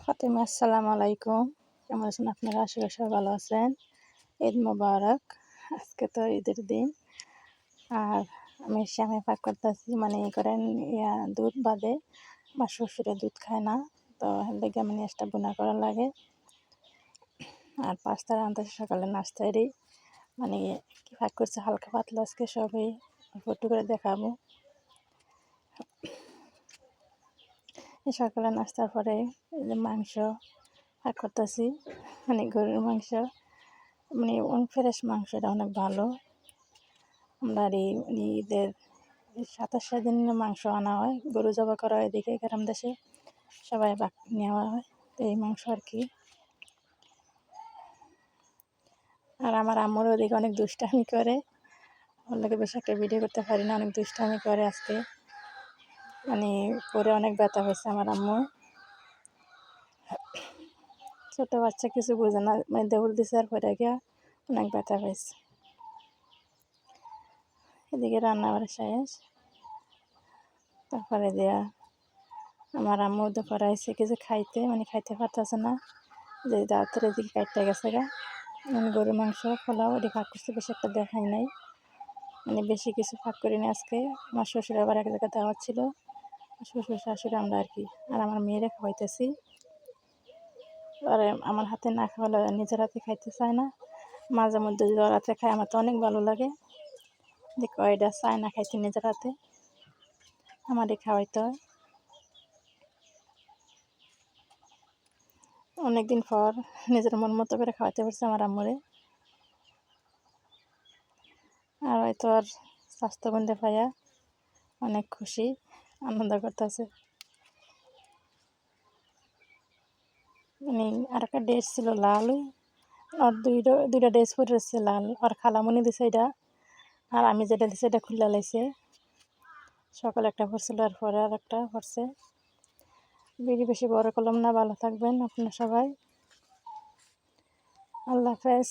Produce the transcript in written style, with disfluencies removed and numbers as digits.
ফাতেমা আসসালামু আলাইকুম। কেমন আছেন আপনারা? আশা করি সবাই ভালো আছেন। ঈদ মোবারক। আজকে তো ঈদের দিন। আর আমি সেমাই পাক করতেছি, মানে করেন দুধ বাদে আমার শ্বশুরে দুধ খায় না, তো এর লেগে আমি এক্সট্রা বোনা করা লাগে। আর পাস্তা রাঁধতেছি সকালে নাস্তারই, মানে কি পাক করছে হালকা পাতলা, আজকে সবই অল্প একটু করে দেখাবো। সকালে নাস্তার পরে এই যে মাংস পাক করতেছি, মানে গরুর মাংস, মানে ফ্রেশ মাংস, এটা অনেক ভালো। আমরা ঈদের 27 দিন মাংস আনা হয়, গরু জবাই করা হয় এদিকে গ্রাম দেশে, সবাই নেওয়া হয়, তো এই মাংস আর কি। আর আমার আম্মুর ওদিকে অনেক দুষ্টামি করে, ওর লোকে বেশি একটা ভিডিও করতে পারি না, অনেক দুষ্টামি করে আজকে, মানে পরে অনেক ব্যথা হয়েছে আমার আম্মু। ছোটো বাচ্চা কিছু বোঝে না, মানে দৌড় দিছে আর পরে গিয়া অনেক ব্যথা হয়েছে। এদিকে রান্না বাড়া শেষ, তারপরে দেয়া আমার আম্মু দুপুরে আইসে কিছু খাইতে, মানে খাইতে পারতেছে না, যে দাঁতের এদিকে কাটতে গেছে গা, মানে গরুর মাংস পোলাও এটি ফাঁক করছে, বেশি একটা দেখাই নাই, মানে বেশি কিছু ফাঁক করিনি আজকে। আমার শ্বশুর আবার এক জায়গায় দাওয়াত ছিল, শ্বশুর শাশুড়ি আমরা আর কি। আর আমার মেয়েরা খাওয়াইতেছি, আর আমার হাতে না খাওয়ালে নিজের হাতে খাইতে চায় না, মাঝে মধ্যে যদি ওর হাতে খায় আমার তো অনেক ভালো লাগে, দেখো এটা চায় না খাইতে নিজের হাতে, আমারই খাওয়াইতে হয়। অনেকদিন পর নিজের মন মতো করে খাওয়াতে পারছে আমার আম্মুরে। আর হয়তো আর স্বাস্থ্যবন্ধে পাইয়া অনেক খুশি, আনন্দ করতেছে। মানে আর একটা ড্রেস ছিল লাল, আর দুইটা ড্রেস পরে রয়েছে লাল, আর খালামণি দিছে এটা, আর আমি যেটা দিছি এটা খুলে লাইছে। সকালে একটা পরছিল আর পরে আর একটা পরছে। বেশি বড় করলাম না, ভালো থাকবেন আপনারা সবাই, আল্লাহ হাফেজ।